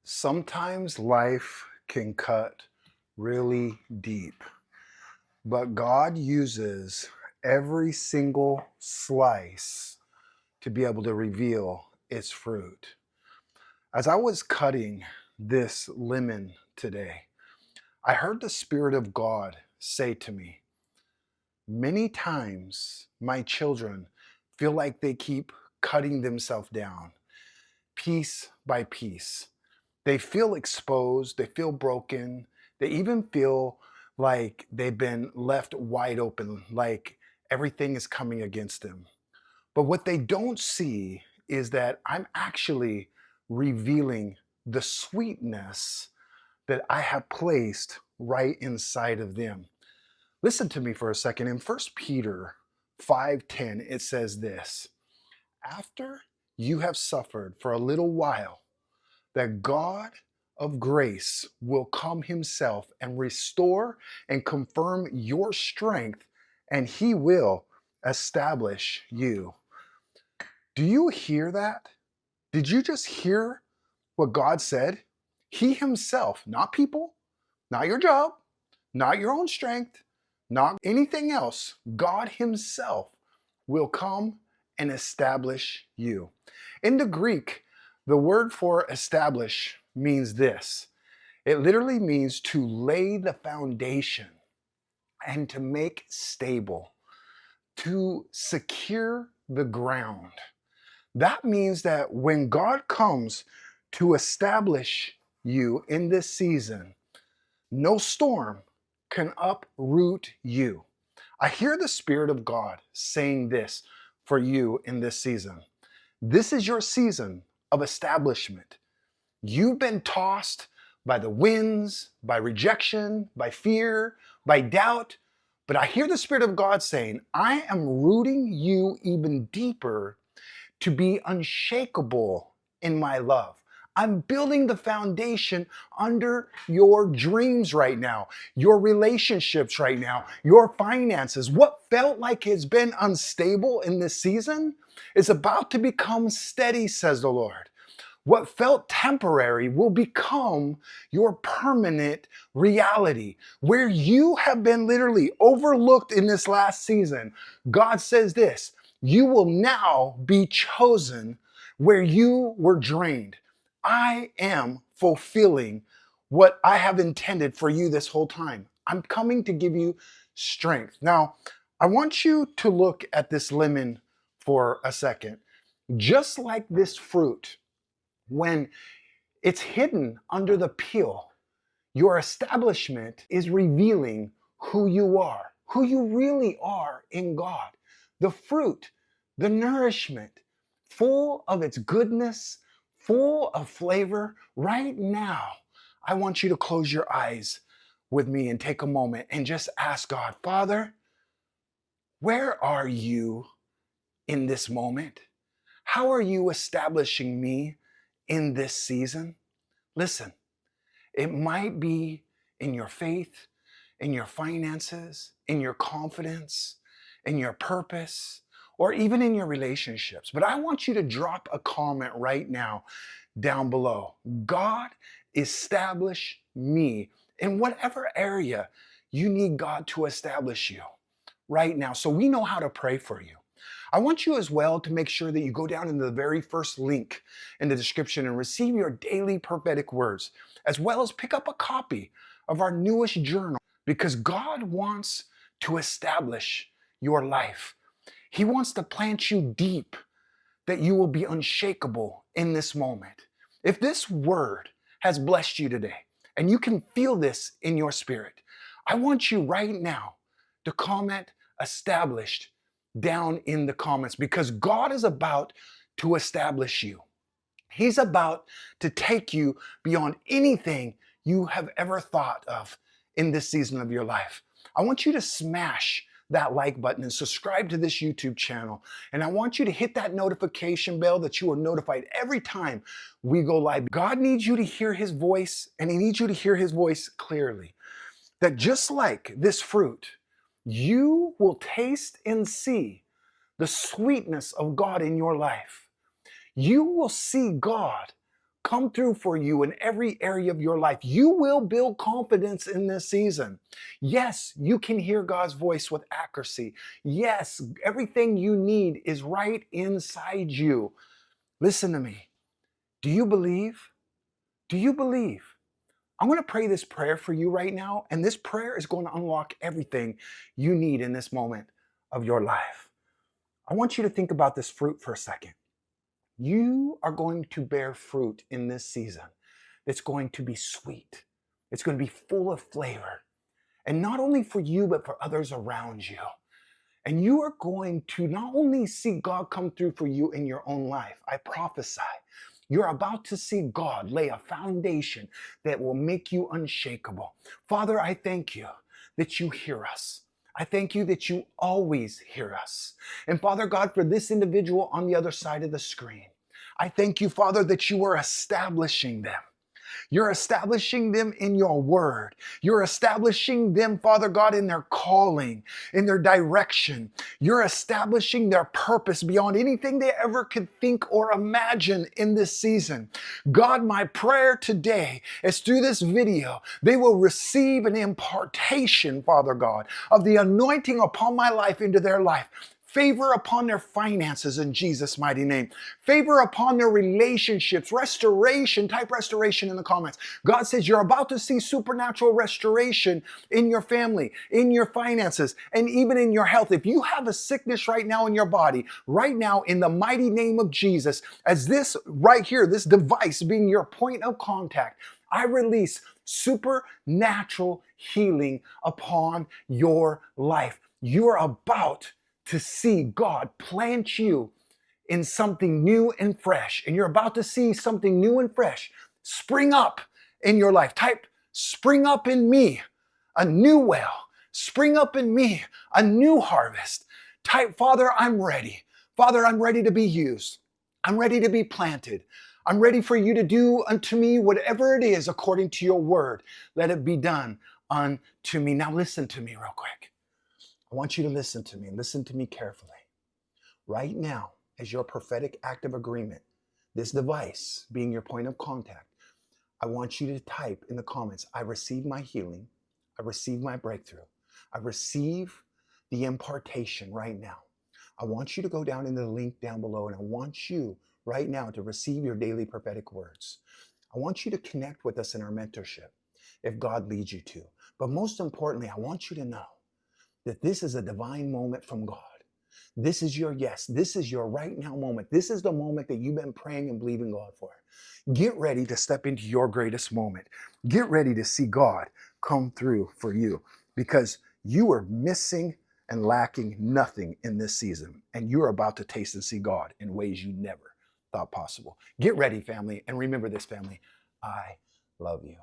Sometimes life can cut really deep, but God uses every single slice to be able to reveal its fruit. As I was cutting this lemon today, I heard the Spirit of God say to me, many times my children feel like they keep cutting themselves down piece by piece. They feel exposed, they feel broken, they even feel like they've been left wide open, like everything is coming against them. But what they don't see is that I'm actually revealing the sweetness that I have placed right inside of them. Listen to me for a second. In First Peter 5:10, it says this: After you have suffered for a little while, that God of grace will come himself and restore and confirm your strength, and he will establish you. Do you hear that? Did you just hear what God said? He himself, not people, not your job, not your own strength, not anything else. God himself will come and establish you. In the Greek, the word for establish means this. It literally means to lay the foundation and to make stable, to secure the ground. That means that when God comes to establish you in this season, no storm can uproot you. I hear the Spirit of God saying this for you in this season. This is your season of establishment. You've been tossed by the winds, by rejection, by fear, by doubt. But I hear the Spirit of God saying, I am rooting you even deeper to be unshakable in my love. I'm building the foundation under your dreams right now, your relationships right now, your finances. What felt like has been unstable in this season is about to become steady, says the Lord. What felt temporary will become your permanent reality. Where you have been literally overlooked in this last season, God says this: you will now be chosen where you were drained. I am fulfilling what I have intended for you this whole time. I'm coming to give you strength. Now, I want you to look at this lemon for a second. Just like this fruit, when it's hidden under the peel, your establishment is revealing who you really are in God. The fruit, the nourishment, full of its goodness, full of flavor. Right now, I want you to close your eyes with me and take a moment and just ask God, Father, where are you in this moment? How are you establishing me in this season? Listen, it might be in your faith, in your finances, in your confidence, in your purpose, or even in your relationships. But I want you to drop a comment right now down below. God, establish me in whatever area you need God to establish you right now, so we know how to pray for you. I want you as well to make sure that you go down into the very first link in the description and receive your daily prophetic words, as well as pick up a copy of our newest journal, because God wants to establish your life. He wants to plant you deep, that you will be unshakable in this moment. If this word has blessed you today, and you can feel this in your spirit, I want you right now to comment established down in the comments, because God is about to establish you. He's about to take you beyond anything you have ever thought of in this season of your life. I want you to smash that like button and subscribe to this YouTube channel. And I want you to hit that notification bell that you are notified every time we go live. God needs you to hear his voice, and he needs you to hear his voice clearly. That just like this fruit, you will taste and see the sweetness of God in your life. You will see God come through for you in every area of your life. You will build confidence in this season. Yes, you can hear God's voice with accuracy. Yes, everything you need is right inside you. Listen to me. Do you believe? Do you believe? I'm going to pray this prayer for you right now, and this prayer is going to unlock everything you need in this moment of your life. I want you to think about this fruit for a second. You are going to bear fruit in this season. It's going to be sweet. It's going to be full of flavor. And not only for you, but for others around you. And you are going to not only see God come through for you in your own life, I prophesy, you're about to see God lay a foundation that will make you unshakable. Father, I thank you that you hear us. I thank you that you always hear us. And Father God, for this individual on the other side of the screen, I thank you, Father, that you are establishing them. You're establishing them in your word. You're establishing them, Father God, in their calling, in their direction. You're establishing their purpose beyond anything they ever could think or imagine in this season. God, my prayer today is through this video, they will receive an impartation, Father God, of the anointing upon my life into their life. Favor upon their finances in Jesus' mighty name. Favor upon their relationships. Restoration. Type restoration in the comments. God says you're about to see supernatural restoration in your family, in your finances, and even in your health. If you have a sickness right now in your body, right now in the mighty name of Jesus, as this right here, this device being your point of contact, I release supernatural healing upon your life. You're about to see God plant you in something new and fresh. And you're about to see something new and fresh spring up in your life. Type, spring up in me, a new well. Spring up in me, a new harvest. Type, Father, I'm ready. Father, I'm ready to be used. I'm ready to be planted. I'm ready for you to do unto me whatever it is according to your word. Let it be done unto me. Now listen to me real quick. I want you to listen to me. Listen to me carefully. Right now, as your prophetic act of agreement, this device being your point of contact, I want you to type in the comments, I receive my healing. I receive my breakthrough. I receive the impartation right now. I want you to go down into the link down below, and I want you right now to receive your daily prophetic words. I want you to connect with us in our mentorship if God leads you to. But most importantly, I want you to know that this is a divine moment from God. This is your yes. This is your right now moment. This is the moment that you've been praying and believing God for. Get ready to step into your greatest moment. Get ready to see God come through for you, because you are missing and lacking nothing in this season. And you're about to taste and see God in ways you never thought possible. Get ready, family. And remember this, family. I love you.